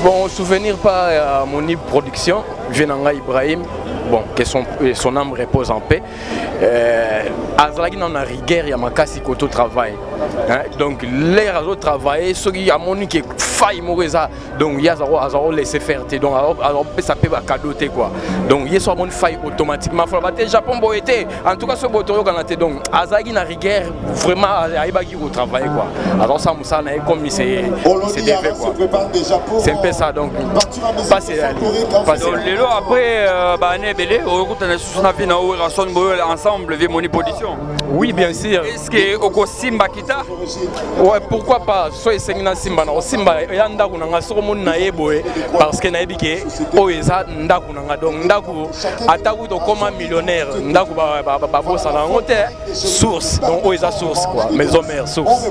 Bon, souvenir pas à mon production, Venanga Ibrahim, bon, que son âme repose en paix. Azalaki dans la rigueur, il y a ma casse au travail. Donc, les réseaux travaillent, ceux qui ont mon qui faille mourir, donc il y a zéro laisser faire. Donc, alors ça peut pas cadoter quoi. Donc, il y a soit mon faille automatiquement. Le Japon boité. En tout cas, ce botoyo quand on donc Azalaki dans la rigueur, vraiment, il y a au travail quoi. Alors ça, ça comme il s'est défait quoi. C'est un peu ça donc. Passer les lots après, on a vu ensemble mon position. Oui, bien sûr. Est-ce que au Simba kita? Ouais, pourquoi pas? Soit Simba na Simba yanda kunanga somo na yeboe parce que na yebike o eza ndaku nanga donc ndaku ataku to comme millionnaire ndaku ba bossa na ngote source donc o eza source quoi maison mère source.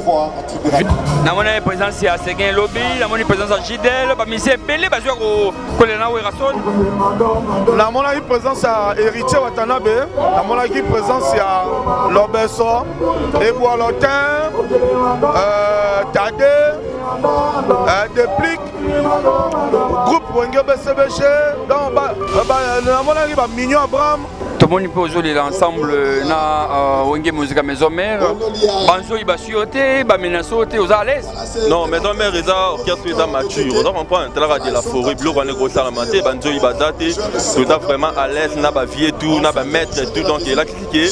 Na mona présence ya Seguin Lobby, na mona présence ya Gidel, ba monsieur Belé ba ko kolena we rason. Na mona présence ya Héritier Watanabe, na mona présence ya Lobeso, Eboalotin, Tade, Deplique, groupe Wenge BCBG, donc na mona ba Mignon Abraham. Tout le monde peut jouer l'ensemble na Wenge Musica Maison Mère. Banzo il va suyoter, ba menaçoter aux à l'aise. Non, Maison Mère est orchestre est mature. Donc on prend un tel de la forêt, bleu on est gros à la maté, banzo il va dater, tout est vraiment à l'aise, n'a pas vie tout, n'a pas maître tout donc il a cliqué.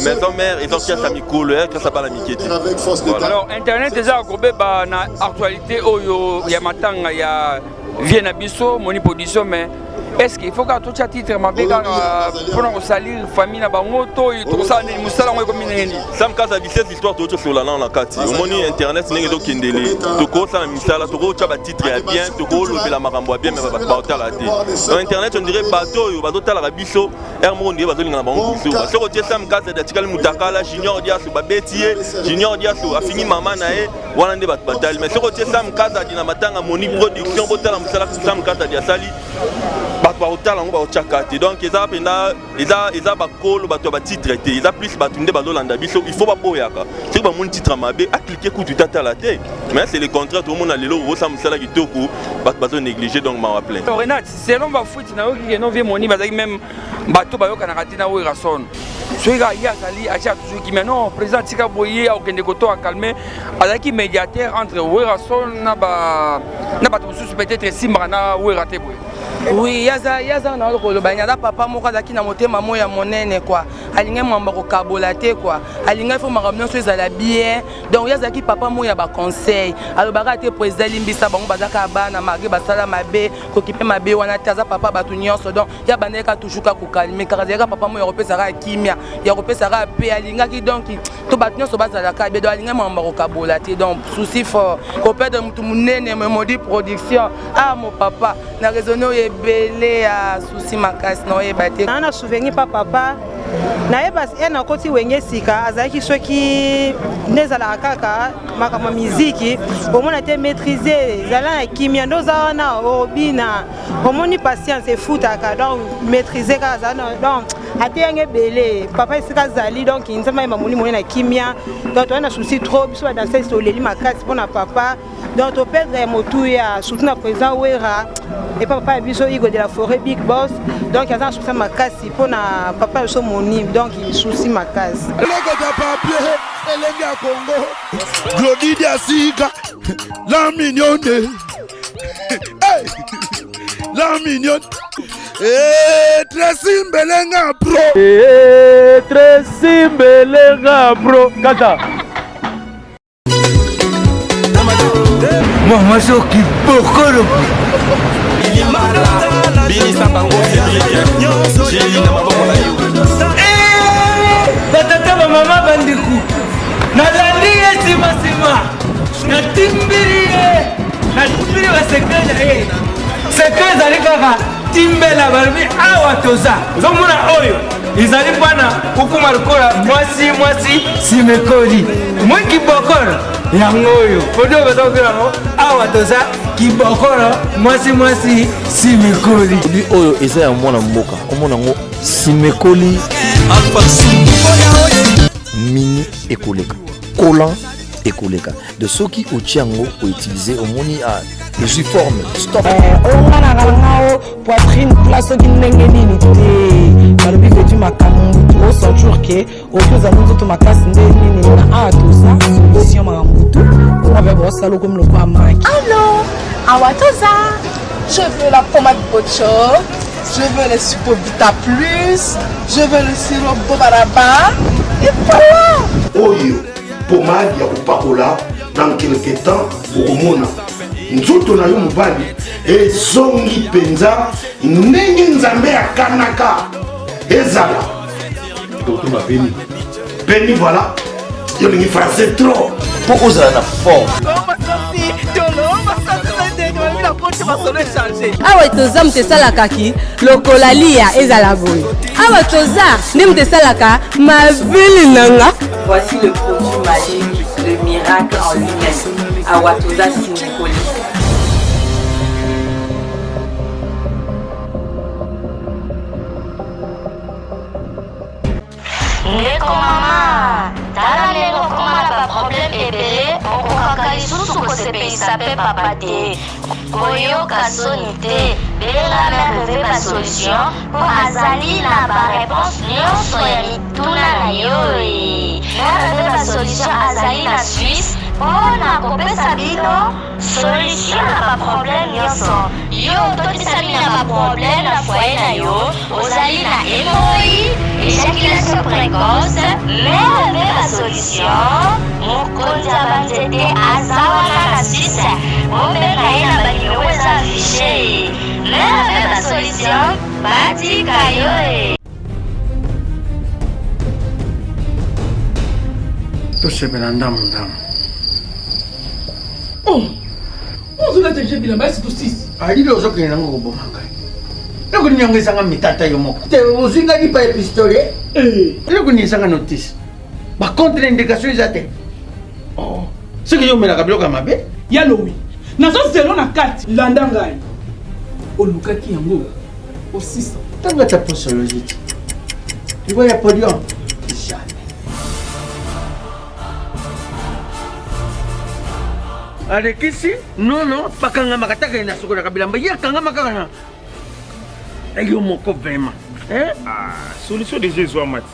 Maison Mère est orchestre amical, que ça pas la miquette. Alors internet déjà gobé ba na actualité oyo ya matanga ya Vienne Abisso, mon position mais est-ce qu'il faut que tout à titre ma béga pour salir famille na bangoto et tout ça ni musala ngo comme nini ça me casse à 17 histoires tout sur la langue la kati au moni internet n'est que kindele to ko ça misala to ko cha titre bien to ko le la makambo bien mais ba ta la té dans internet on dirait bateau ta la biso hermo ndiye bazo linga na bango biso so ko tie ça me casse d'article mutakala junior dia so ba betier junior dia so afini mama na e wana nde batal mais so ko tie ça me casse dina matanga moni production botala musala ça me casse dia sali donc ils ont bakolo bato ba titre ils ont plus batunde balolanda biso il faut pas boyaka c'est ba mon titre mabe a cliquer coup du tata la tête mais c'est le contraire tout le monde a lelo ça me sala kitoko bato négliger donc m'a rappelé Renat selon ba foot na oki no vie moni bazaki même bato bayoka na katina o rason soiga ya sali acha toujours qui maintenant président tika boyer au kende koto a calmer azaki médiateur entre Werason na ba peut-être Simba na Werate boy. Oui, yaza na lokolo banyada papa moko azaki na motema moya monene quoi. Alinga mwamba ko kabolate quoi. Alinga fo makamno so ezala bien. Donc yazaki papa moya ba conseil. Alors baka te président limbisa bango bazaka bana magi basala mabe ko kipe mabe wana taza papa batu nyonso donc ya baneka toujours ka ko calmer car yazaka papa moya repesa ka kimia. Ya repesa ka pe alinga ki donc to batu nyonso bazala ka be do alinga mwamba ko kabolate donc souci fort. Ko perdre mutu munene modi production. Ah mon papa na raisonner belé à souci makasi na oyebate na souvenir papa na yeba ena koti wenge sika azaki soki nezala kaka makama muziki omona te maîtriser zala na kimia ndoza na obina omoni patience et futaka donc maîtriser ka zana donc atenge belé papa sika zali donc nzama yeba moni moni na kimia donc on a souci trop biso danser sur leli makasi pona papa donc to perdre motuya surtout na présent wera et papa biso igo de la forêt big boss donc il y a un souci makasi pona papa so moni donc il souci makasi le gars papier et les gars Congo Glody Diasika la mignonne hey la mignonne Tracy Mbelenga bro Tracy Mbelenga bro kata moi je qui beaucoup le batata bamama bandiku nalandi ye simasima natimbiri basekela ye seke ezali kaka timbela balobi awa toza ozomona oyo ezali mpana ukuma lokola mwasi simekoli mwi kibokolo yango oyo odio bazakokelango awa toza kibokolo mwasi simekoli oyo eza ya mwana mboka omona ngo simekoli mini ekoleka kolan ekoleka de soki otiango outiliser omoni Je suis formé. Stop. On a poitrine place qui n'est pas balobi vetu makambutu osoturke otoza nzoto makasi ndeni na atoza solution makambutu on va voir ça comme le quoi maki. Allô, awatoza. Je veux la pommade Bocho, je veux le Supovita Plus, je veux le sirop Bobaraba et voilà. Oyo pommade ya kupakola dans quelque temps okomona nzoto na yo mobali ezongi penza ndenge nzambe akanaka ezala totuma beni beni voilà yo lingi français trop pour ozala na forme. awa toza motesalaka ki lokola lia ezala boye awa toza nde motesalaka mabili nanga. Voici le produit magique, le miracle en lui-même. Awatoza Sinikoli. Ndeko mama, tala lelo komala ba problème ebele, okokaka lisusu kosepelisa pe papa te. Koyoka soni te, benga merveille ba solution, po azali na ba réponse nyonso ya mituna na yo. Merveille ba solution azali na Suisse, mpona kopesa bino solution na ba problème nyonso. Yo totisa bino na ba problème na foyer na yo, ozali na hémorroïde, éjaculation précoce, merveille la solution. Mokonzi ya banzete azawana na Suisse, obenga ye na banimero eza affiché. Merveille la solution, batika yo. tosepela ndamu ozula teje bilamba esi tosisi alili ozokende nango koboma ngai eloko nini yango ezanga mitata yo moko te ozinga lipa ya pistolet eloko nini ezanga notice bacontre indication eza te soki yo omelaka biloko ya mabe ya lowi nazozelo na kati landa ngai olukaki yango osisa ntango ata posologie te libo ya podium alekisi nono pakangama kataka na soko na kabilamba ye kangama kaka na ayo moko vraiment solution déjà ezwa mati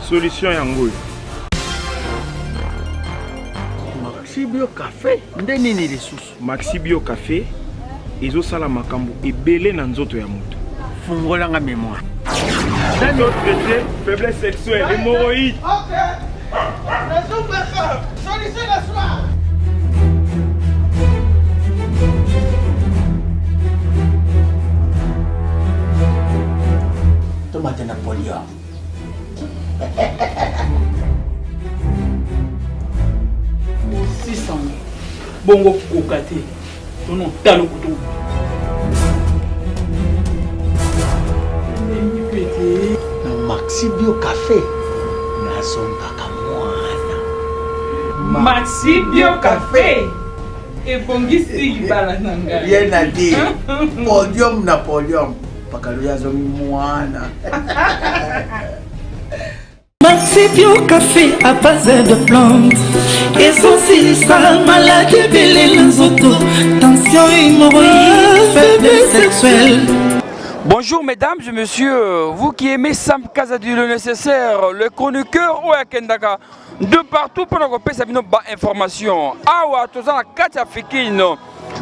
solution yango Maxi Bio Café nde nini lisusu Maxi Bio Café ezosala makambo ebele na nzoto ya moto fungolanga mémoire dans notre traité faiblesse sexuelle hémorroïde. OK solution la soir. Tomate Napoléon. bongo kokate tono talo kutu Maxi Bio Café nazongaka mwana Maxi Bio Café ebongisi libala na ngai ye na di podium Napoléon pakalo yazongi mwana Maxi Bio Café à base de plantes essentielles maladie belé nzoto tension hémorroïde faiblesse sexuelle. Bonjour mesdames et messieurs, vous qui aimez Sam Kazadi le nécessaire, le chroniqueur ou Kendaka, de partout pour nous repérer cette information. Awa, tout ça, Katia Fikine,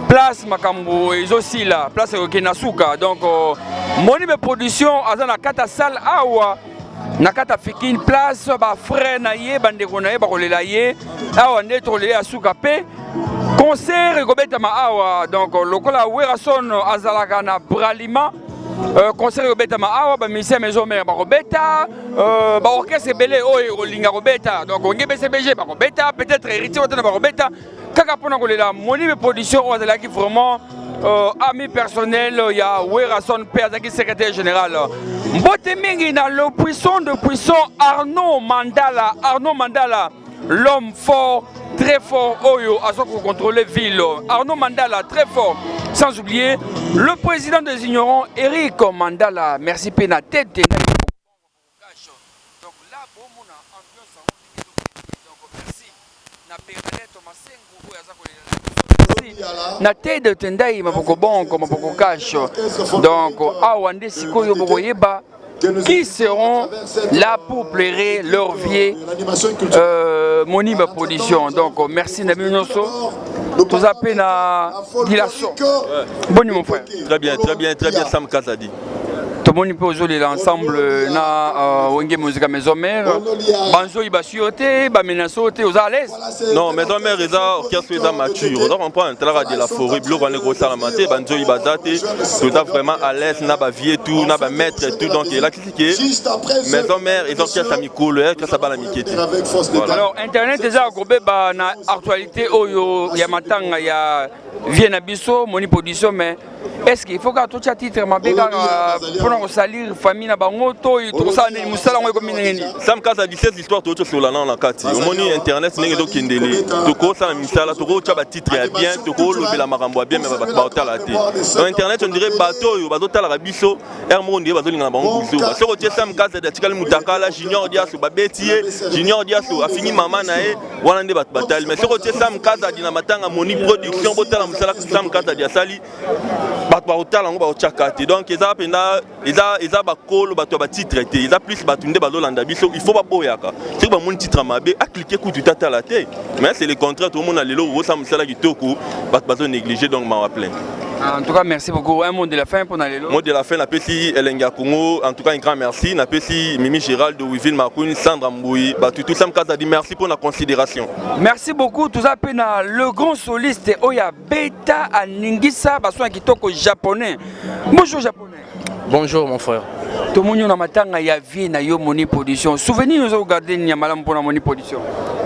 place Makambo, et aussi la place Kenasuka. Donc, mon niveau de production, Azana Kata Sal Awa, Nakata Fikine, place, frère Naye, Bandekonaye, Barolelaye, Awa, Netrolé, Asuka P. Concert, Gobeta Awa, donc, Lokola Werason, Azalagana, Bralima. Conseil Robeta Maawa, ministère maison mère Robeta, orchestre belé Olinga Robeta, donc on est BCBG Robeta, peut-être héritier de Robeta, Kakapona Golela, mon niveau de production, on a qui vraiment ami personnel, il y a Werason Pazaki, secrétaire général. Mbotemingi na le puissant de puissant Arnaud Mandala, l'homme fort, très fort, Oyo, à ce qu'on contrôle ville. Arnaud Mandala, très fort. Sans oublier le président des ignorants, Eric Mandala. Merci Pena tête. Donc là, bon, on a ambiance. Donc merci. merci. Na tête de tendai mapoko bonko mapoko cash. Donc awande sikoyo bokoyeba qui seront là pour plairer leur vie Moniba Production. Donc merci Nabil Nosso. Tout appelé na dilation. Bonne mon frère. Très bien Sam Kazadi. Tout le monde peut jouer l'ensemble na Wenge Musica Maison Mère. Banzo iba suyote, ba menasote aux à l'aise. Non, Maison Mère est orchestre est mature. On comprend un travail de la forêt, bleu on est gros salamate, banzo iba date, tout vraiment à l'aise, na ba vie tout, na ba maître tout donc là qui Maison Mère est orchestre amicale, que ça ba la mikete. Alors internet déjà gobé ba na actualité oyo ya matanga ya Viena biso moni production mais est-ce qu'il faut que tout à titre ma béga pour salir famille na bango to tout ça ni musala ngo comme nini Sam Kaza 17 histoire tout sur la na kati au moni internet n'est que kindeli to ko ça misala to ko cha ba titre bien to ko lobe la marambo bien mais ba hôtel la té dans internet on dirait bateau yo ba hôtel la biso hermo ndiye ba zolinga na bango biso so ko tie Sam Kaza de tikali mutakala junior dia so ba betie junior dia so afini mama na e wana nde ba batal mais so ko tie Sam Kaza dina matanga moni production botala musala Sam Kaza dia sali bato baotala yango baotiakati donc eza mpena eza bakolo bato ya batitre te eza plus bato nde bazolanda biso il faut baboyaka soki bamoni titre mabe aklike kutu tatala te mais c'est le contraire tomona lelo okosa mosala kitoko bato bazonéglige donc mawa plein. En tout cas, merci beaucoup. Un mot de la fin pour aller là. Mot de la fin, la petit Elenga Congo. En tout cas, un grand merci. La petit Mimi Gérald de Wiville Makoun, Sandra Mboui. Tout ça, me dit merci pour la considération. Merci beaucoup. Tout ça, le grand soliste Oya Beta Aningisa, Bassoin Kitoko japonais. Bonjour japonais. Bonjour mon frère. Tout le monde a matanga ya vie na yo moni production. Souvenir nous regarder ni malam pour la moni production.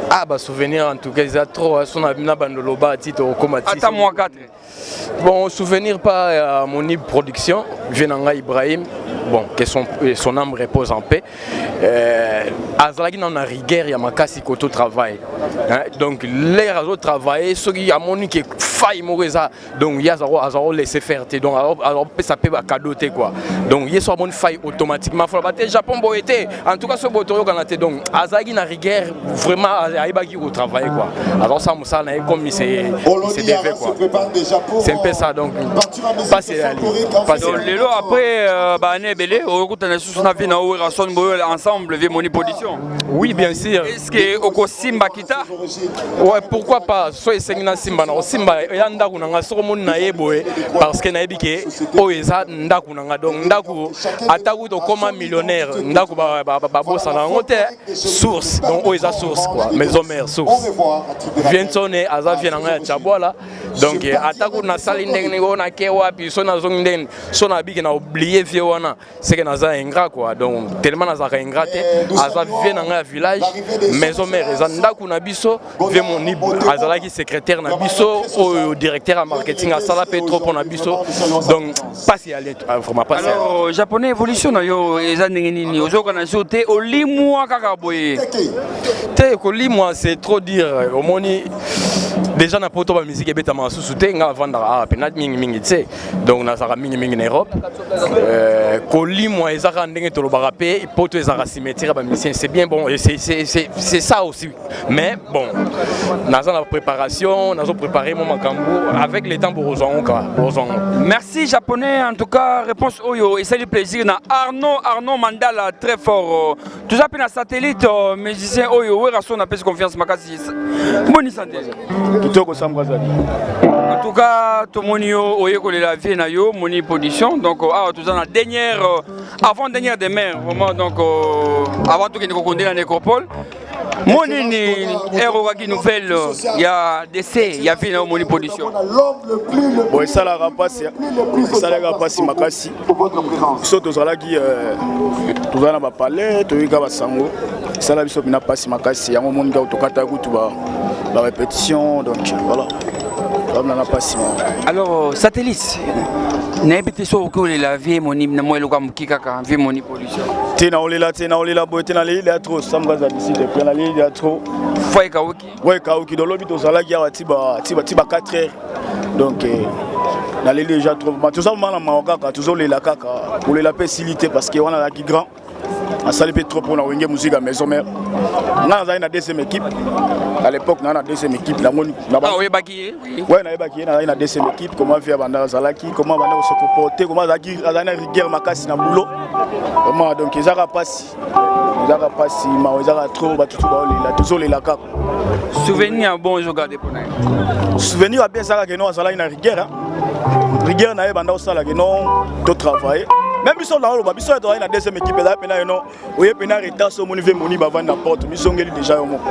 Ah bah souvenir en tout cas ils a trop son abina bandoloba titre au comati. Attends moi 4. Bon souvenir pas moni production, Venanga Ibrahim. Bon que son âme repose en paix. Azalagi na na rigueur ya makasi koto travail. Donc les réseaux travailler ceux qui a moni qui faille moreza donc ya azaro laisser faire donc alors ça peut cadeauter quoi. Donc il soit bonne faille automatiquement faut battre Japon boité en tout cas ce botoro quand donc Azalagi na rigueur vraiment aibaki au travail quoi. Alors ça musa na comme il s'est défait quoi. C'est un peu ça donc passer lelo après bah belé au coup on a sous na vie na Rason ensemble vie moni production. Oui bien sûr. Est-ce que oko Simba kita? Ouais pourquoi pas soit sengina Simba na Simba yanda kunanga soko na yeboe parce que na yebike o eza ndaku nanga donc ndaku ataku to comme millionnaire ndaku ba bossa na ngote source donc o eza source quoi maison mère source viensone aza vienanga ya chabwala donc ataku na sali ndenge ngona ke wapi so na zongden so na biki na oublier vie wana c'est que naza ingrat quoi donc tellement naza ingrat aza vienanga ya village maison mère eza ndaku na biso vie mon azala ki secrétaire na biso au directeur en marketing à Sala Petro pour Nabiso donc pas si aller vraiment pas alors japonais évolution na yo ezandenge nini ozoka na sauter au limwa kaka boye te ko limwa c'est trop dire au moni déjà na poto ba musique ebeta masusu te nga vendre ah penat mingi tse donc na saka mingi na Europe ko limwa ezaka ndenge to lo barape poto ezaka symétrie ba musicien c'est bien bon c'est ça aussi mais bon na la préparation na zo préparer mon makambo avec les temps pour ozonga. Merci japonais en tout cas réponse oyo et c'est le plaisir na Arnaud Mandala très fort tout ça na satellite musicien oyo we rason na pèse confiance makasi bonne santé kitoko samgazali en tout cas tout monio oyeko la vie na yo moni production donc tout ça na dernière avant dernière demain vraiment donc avant tout que nous connaît la nécropole Monini Erogaki nouvelle il y a décès il y a vu na moni production bon ça la rapasi makasi so tozalaki tozala ba palais toyika basango ça la biso bina pasi makasi yango moni ga tokata kutu ba répétition donc voilà comme na pasi. Alors satellite n'habite so ko la vie moni na mo eloka mukika vie moni production tena olela boy tena le il a trop samgaza d'ici de plein il y a trop foi kauki ouais kauki dans lobby tozalaki ya tiba 4 heures donc na le déjà trop tout ça mala maoka toujours les la kaka pour les la facilité parce que on a qui grand asali pe trop pour wenge musique à maison mère nga za na deuxième équipe à l'époque na deuxième équipe na moni na ba oui baki ouais na baki na deuxième équipe comment faire banda zalaki comment banda se comporter comment zaki azana rigueur makasi na boulot comment donc ezaka pasi ma ezaka trop ba tout ba la toujours les laka souvenir bon je garder pour souvenir bien ça que non azala na rigueur rigueur na banda osala que non to travailler. Même si on a une deuxième équipe, on a un retard sur mon niveau, on va la porte, mais on est déjà au monde.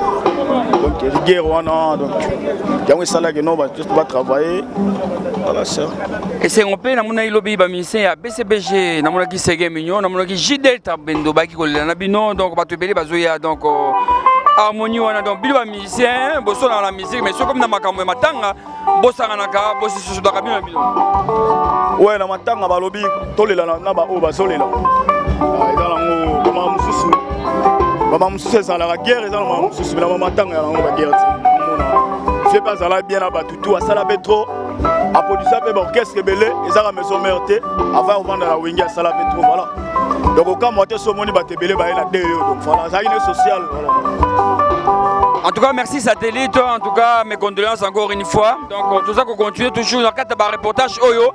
Donc, rigueur, donc, il y a un salaire que nous va travailler. Voilà ça. Et c'est un peu, on a eu le BCBG, on a eu Segé Mignon, on a eu J Delta Bendo, donc on va te payer, donc. Harmonie wana donc bilo musicien bosso dans la musique mais comme na makambo matanga bossa naka bossi sur da kabino bilo ouais na matanga balobi tolela na ba o bazolela eza lango comment mususu ça la guerre eza lango mususu na matanga ya lango ba guerre ti fait pas ça la bien na ba tutu asala betro apodisa pe orchestre belé eza la maison merte avant vendre la wingi asala betro voilà donc quand moté so moni ba tebele ba na de donc voilà ça une social voilà. En tout cas, merci Satellite. En tout cas, mes condoléances encore une fois. Donc, tout ça qu'on continue toujours dans le cadre de reportage Oyo.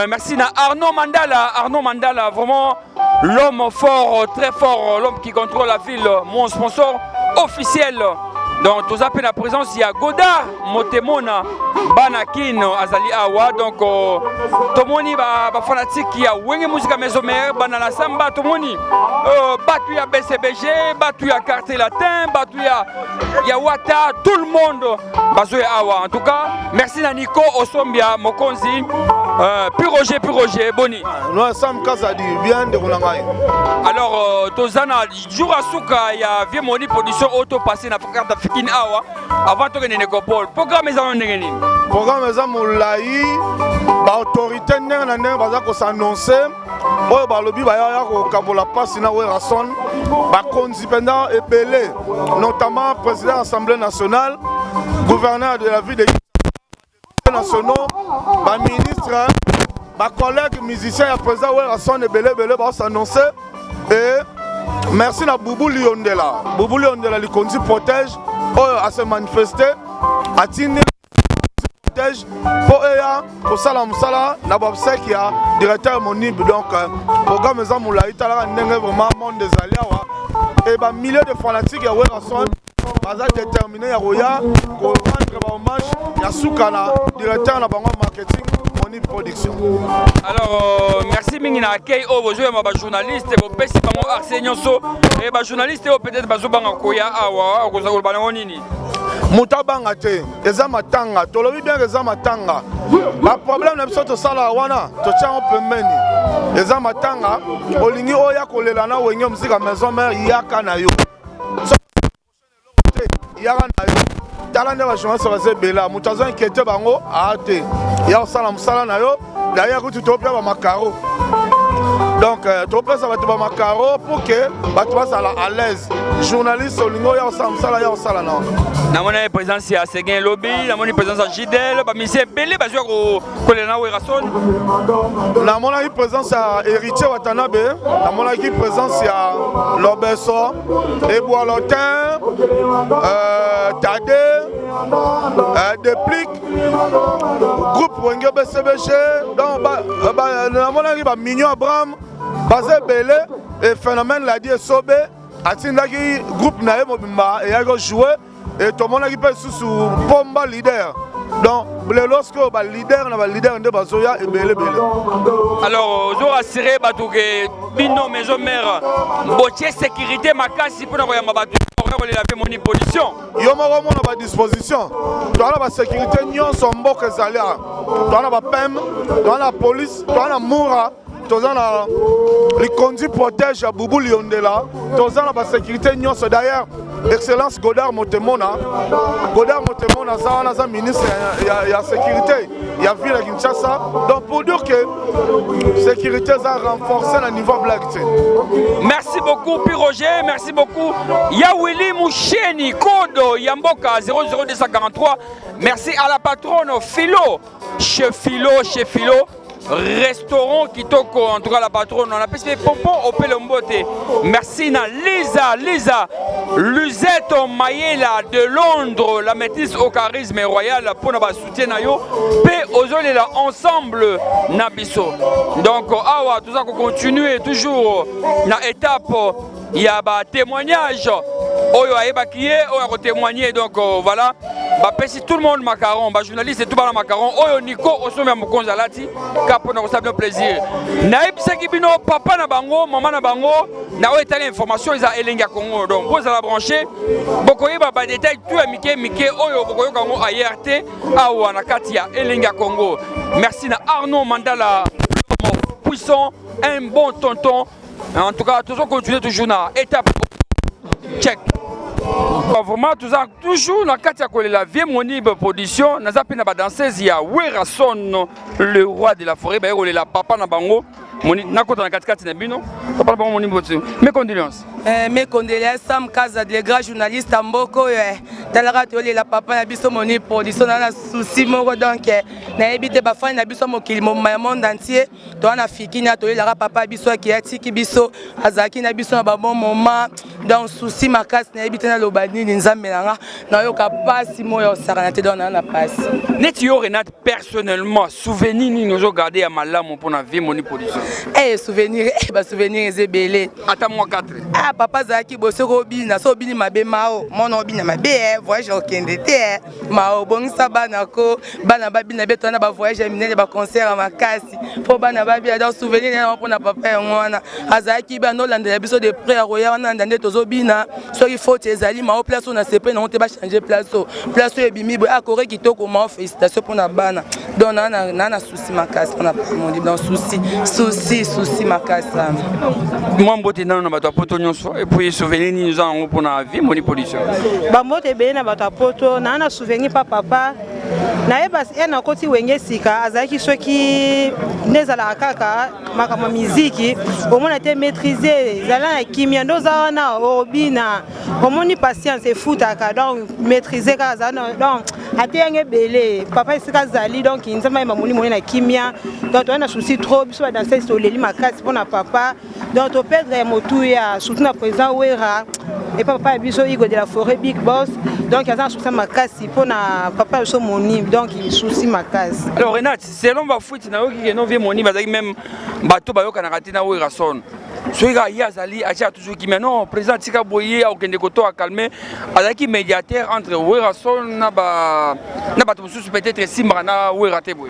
Merci à Arnaud Mandala. Arnaud Mandala, vraiment l'homme fort, très fort, l'homme qui contrôle la ville, mon sponsor officiel. Donc, tout ça, la présence, il y a Goda, Motemona, Banakin, Azali Awa. Donc, tout le monde est fanatique. Il y a Wenge Musica Maison-Mère, Banana Samba, tout le monde. Battu à BCBG, battu à Quartier Latin, battu à Yawata, tout le monde. Bazoé Awa. En tout cas, merci à Nico Osombia, Mokonzi, puis Roger, Boni. Nous sommes Kazadi, bien de Ronangaï. Alors, Tozana, jour à Souka, il y a vieux moni production auto passé dans la carte d'Afrique Awa avant de gagner l'école. Programme les amis. Programme les amis, l'autorité va s'annoncer. Oyo balobi baya ko kabola passe na we rason ba konzipenda ebele notamment président de l'Assemblée nationale, gouverneur de la ville des nationaux, ba ministre, ba collègue musicien et président we rason ebele ba s'annoncer et merci na Boubou Liondela. Boubou Liondela li konzi protège oyo à se manifester atini pour eux, pour ça, la Babsek, il y a directeur Monib. Donc, programme les hommes, il y a vraiment monde des alliés. Et bah, milliers de fanatiques, il y a déterminé, il y a pour rendre hommage, il y a Soukana, directeur de la marketing, Monib Production. Alors, merci Mingina accueil au besoin de journaliste, vos pessi bango Arsène So et ba journaliste peut-être bazo banga koya awa ko za bana nini. Mutabanga te, eza matanga, tolobi bien eza matanga. Ba problème na biso to sala wana, to tia on pembeni. Eza matanga, olingi oya kolela na wenye muzika maison mère yaka na yo. Yaka na yo. Tala nde ba journaliste baze bela, mutazo inquiété bango, ate. Ya sala musala na yo, d'ailleurs tu topia ba makaro. Donc, tu peux ça va te macaro pour que tu vas à l'aise. Journaliste, Olingo, ya osala ya osala non. Na mona présence ya Seguin Lobby, na mona présence ya Jidel, ba monsieur Belé ba jouer ko le na Werason. Na mona présence ya Héritier Watanabe, na mona présence ya Lobeso, Ebois Lotin, Tade, Deplique, groupe Wenge BCBG, donc na mona ba Mignon Abraham. Basé Belé et phénomène l'a dit Sobé, Atindaki groupe Nae Mobimba et a joué et tout le monde qui peut sous Pomba leader. Donc lorsque le leader de Bazoya et Belé Belé. Alors, je vais assurer que Bino Maison Mère, Botier sécurité makasi pour avoir ma bateau. Mon position. Il y a une disposition. Dans la sécurité, nous sommes beaucoup de dans la PEM, dans la police, dans la Moura. Les conduits protègent Boubou Liondela. Dans la sécurité, d'ailleurs, Excellence Godard Motemona. Godard Motemona, c'est un ministre, il y a sécurité, il y a ville à Kinshasa. Donc pour dire que la sécurité a renforcé le niveau blague. Merci beaucoup, Puis Roger, merci beaucoup. Yawili Moucheni, Kodo, Yamboka 00243. Merci à la patronne Philo, chez Philo. restaurant Kitoko, en tout cas la patronne, on appelle ça Pompon au Pelombote. Merci na Lisa Luzette Mayela de Londres, la métisse au charisme royal pour notre soutien na yo, pe ozole là ensemble na biso. Donc awa tout ça qu'on continue toujours na étape il y a ba témoignage oyo ayebakiye oyo témoigner donc voilà ba pesi tout le monde macaron ba journaliste et tout ba macaron oyo Nico osomya mokonzi alati kapo na ko sabino plaisir na ebisaki bino papa na bango maman na bango na oyo etali information isa elenga Congo donc vous allez brancher bokoyeba ba détail tout ya mike oyo bokoyoka ngo ART awa na kati ya elenga Congo. Merci na Arnaud Mandala puissant, un bon tonton. En tout cas, toujours continuer toujours na étape check. Vraiment toujours na kati ya la vie monibe production na zapi na ba danseuse ya Werason le roi de la forêt ba la papa na bango moni na kota na kati na bino papa na bango moni botu. Mes condoléances. Mes condoléances Sam Kaza de grand journaliste Mboko talaka to la papa na biso moni production na souci moko donc na ebite ba fan na biso mokili mo monde entier to na fiki na to la papa biso ki atiki biso azaki na biso na ba bon moment donc souci makasi na ebite na lobani nzambe nanga na yo kapasi moyo sarana te don na passe neti yo Renate personnellement souvenir ni nous garder à malamu pour na vie moni production souvenir ba souvenir ezebele ata moi 4 papa zaki bosoko bina so bini mabe mao mono bina mabe voyage okende te mao bongisa bana ko bana babina beto na ba voyage minene ba concert makasi po bana babi donc souvenir na pona papa ngwana azaki ba no landa biso de près à roya na ndande tozo bina so il faut ezali mao place on a sepe na on te ba changer place ebimi bo akore kitoko mao félicitations pour na bana donc na souci makasi on a mon dit donc souci makasi moi mbote na bato poto nyonso et puis souvenir ni nous en pour na vie moni production ba mbote be na bato poto na souvenir papa na eba ena koti wenge sika azaki soki nezala kaka makama muziki omona te maîtriser zala na kimia ndoza na obina omoni patience et futaka donc maîtriser ka zana donc atenge belé papa sika zali donc nzama ma moni na kimia donc on a souci trop biso danser sur leli makasi pona papa donc to perdre motuya surtout na président Wera et papa biso Igo de la forêt Big Boss donc il y a un souci makasi pona papa so moni donc il souci makasi. Alors Renate selon ba foot na oki no vie moni bazaki même bato bayoka na katina Werason soiga yazali acha toujours qui maintenant président tika boyer au kende koto a calmer azaki médiateur entre Werason na ba sous peut-être simra na Werate boy.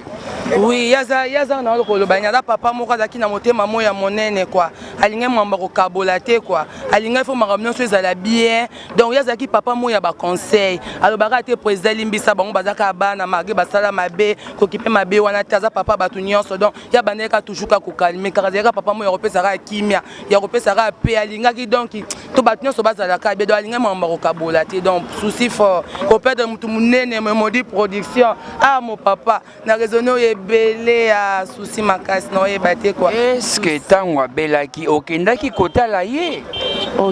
Oui yaza na lokolo banya papa moko azaki na motema moya monene quoi alinga mwamba ko kabolate quoi alinga fo makamno so ezala bien donc yazaki papa moya ba conseil alors bakate président limbisa bango bazaka bana magi basala mabe ko kipe mabe wana taza papa batu nyonso donc ya baneka toujours ka ko calmer car azaka papa moya repesa kimia ya repesa ka pe alinga ki donc to batu nyonso bazala ka be do alinga mwamba ko kabolate donc souci fort ko perdre mutu munene modi production mon papa na raisonner belé à souci makasi no ebate quoi. Est-ce que tangwa belaki okendaki kotala ye?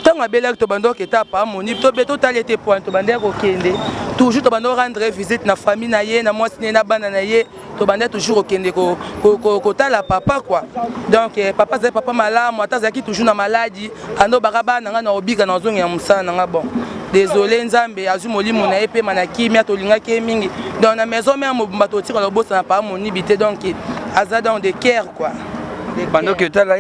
Tangwa belaki to bando keta pa moni to beto talete point to bande ko kende. Toujours to bando rendre visite na famille na ye na mwasi na bana na ye to bande toujours okende ko tala papa quoi. Donc papa c'est papa malamu atazaki toujours na maladie ando baraba na na obika na zongi ya musana nga bon. Désolé nzambe azu molimo na epe manaki mi atolinga ke mingi dans la maison même bato tira le boss na pas mon ibité donc aza dans des cœurs quoi pendant que tu là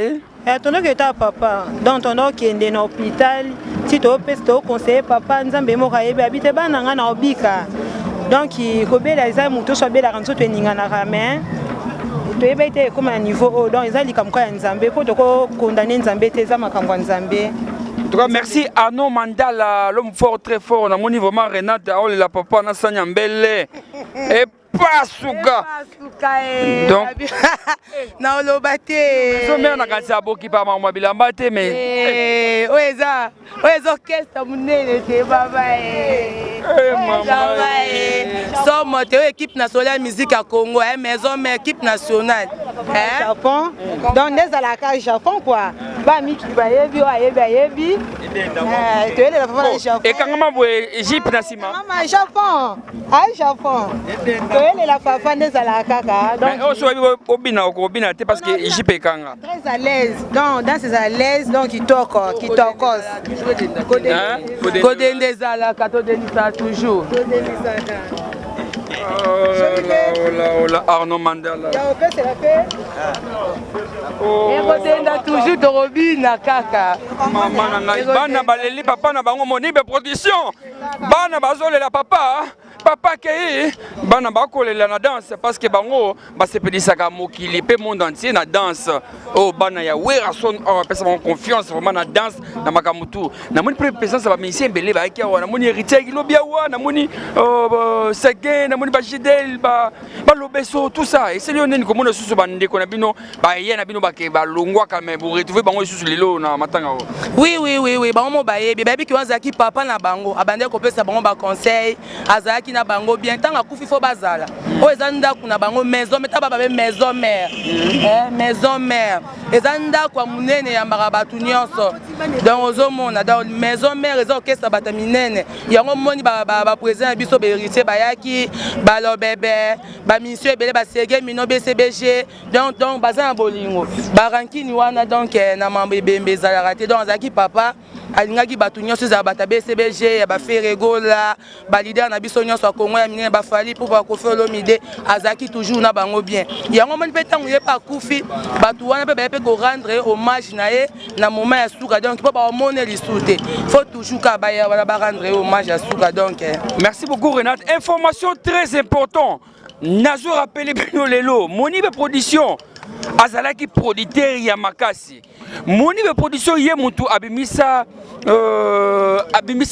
pendant que tu papa donc on a qui est dans l'hôpital si tu peux conseiller papa nzambe mo ka ebe habite bana nga na obika donc ko bela za muto so bela ranzo to ninga na ramen to ebe ite comme un niveau donc ezali comme quoi nzambe ko to ko condamner nzambe te za makamwa nzambe. En tout cas, merci Arnaud Mandala, l'homme fort, très fort. On a mon niveau Renate, la papa, on a Sanyambele. Et pas Souka. Donc, non, le bâté. Je suis un gars qui parle en mobile en bâté, mais. Oui, ça. Oui, ça, qu'est-ce que tu as dit, bye bye. Somme équipe nationale de musique à Congo, maison mais équipe nationale. Japon. Donc des à la Japon quoi. Ba mi qui va yebi ayebi. Tu es la Japon. Et quand maman Égypte na sima. Maman Japon. Ay Japon. Tu es la papa des à la kaka. Donc on soit obina te parce que Égypte kanga. Très à l'aise. Donc dans ces à l'aise donc il tokos. Côté des à la kato de ça toujours. Oh là, Arnaud Mandala. Toujours de Robina Kaka. Bana baleli papa na bango monibe production. Bana bazole la papa. Papa kei bana bakolela na danse parce que bango basepedisaka mokili pe monde entier na danse. Oh bana ya Werason oh pesa mon confiance vraiment na danse na makamutu. Na moni présence ba musicien belé ba ki na moni héritier kilobia wa na moni Seguin na moni ba Jidel ba Lobeso tout ça et c'est lionel comme on susu bande ko na bino ba ye na bino ba ke ba longwa quand même pour retrouver bango susu lelo na matanga. Oui bango ba yebi baby ki wanzaki papa na bango abande ko pesa bango ba conseil azaki na bango bien tant akufi fo bazala o ezanda kuna bango maison meta baba maison mère maison mère ezanda kwa munene ya marabatu nyonso donc ozomona dans maison mère ezo kesa bata minene yango moni ba président biso be héritier bayaki ba lo bébé ba monsieur belé ba Seguin mino BCBG donc bazana bolingo ba rankini wana donc na mambe bembe za raté donc azaki papa alingaki batu nyonso za bata BCBG ya ba Ferregola ba leader na biso nyonso a Congo ya minene ba fali pour ba Koffi Olomide azaki toujours na bango bien yango moni pe tango ye pa kufi batu wana pe ko rendre hommage na ye na moment ya suka donc po ba mone lisute faut toujours ka ba ya ba rendre hommage à suka donc merci beaucoup Renate, information très importante. Nazo rappelé bino lelo moni be production azalaki producteur ya makasi moni be production ye mutu abimisa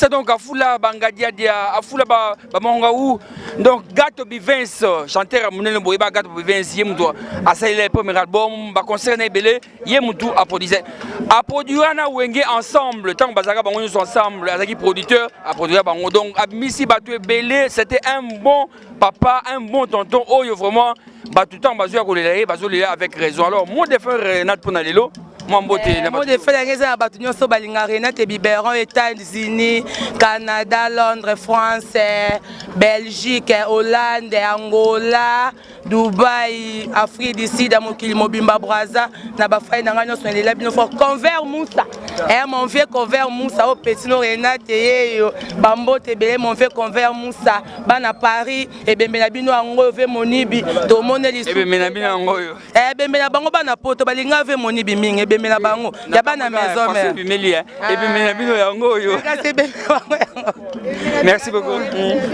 donc afula bangadia dia afula ba monga ou donc Gato Bivens chanteur munene boye ba Gato Bivens ye mutu asaile le premier album ba concert na belé ye mutu a produire na wenge ensemble tant bazaka bango nyonso ensemble azaki producteur a produire bango donc abimisi batu belé c'était un bon papa un bon tonton oyo vraiment ba tout temps bazo kolela bazolela avec raison alors mon défunt Renate pour nalelo moi mbote na de faire ngeza batu nyonso balinga Renate Biberon États-Unis Canada Londres France Belgique Hollande Angola Dubaï Afrique du Sud mokili mobimba Brazza na ba frère na nyonso lela bino for Convert Moussa mon vieux Convert Moussa au Petino Renate yeyo bambote belé mon vieux Convert Moussa bana Paris et bembe na bino ango ve monibi to moneli et bembe na bino ango yo bembe na bango bana poto balinga ve monibi mingi bembe na bango ya bana maison mère bimeli et bembe na bino yango yo merci beaucoup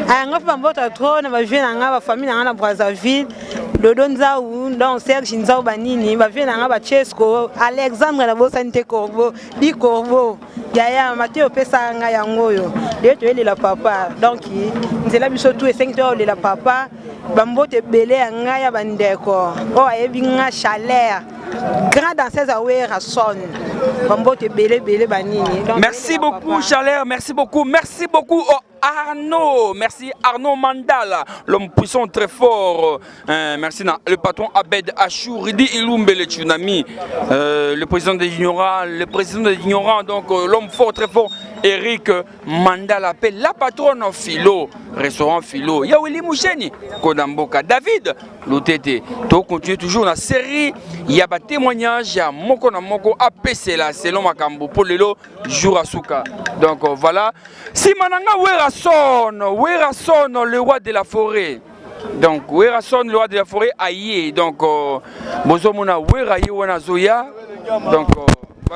anga bambote trop na ba vie na nga ba famille na nga na Brazzaville Dodo Nzaou donc Serge Nzaou banini ba vie na nga ba Chesco Alexandre na Bosante Corbeau Di Corbeau yaya Mathieu pesa nga yango yo de to la papa donc nzela biso tout et 5 heures de la papa bambote belé nga ya bandeko o ayebi nga chaleur grand danseuse à Werason bambote belé banini merci beaucoup chaleur merci beaucoup Arnaud, merci Arnaud Mandala, l'homme puissant très fort. Merci le patron Abed Achouridi Ilumbe le tsunami, le président des ignorants, donc l'homme fort très fort. Eric Mandala appelle la patronne Philo, restaurant Philo. Yaweli Moucheni, Kodamboka, David, l'OTT. Donc continue toujours la série. Il y a des témoignages, il y a Moko na Moko, APC là, selon Makambo, Polelo, Jurasuka. Donc voilà. Si Mananga Werason, le roi de la forêt. Donc Werason, le roi de la forêt, aïe. Donc Bozomona Weraye Wana Zoya. Donc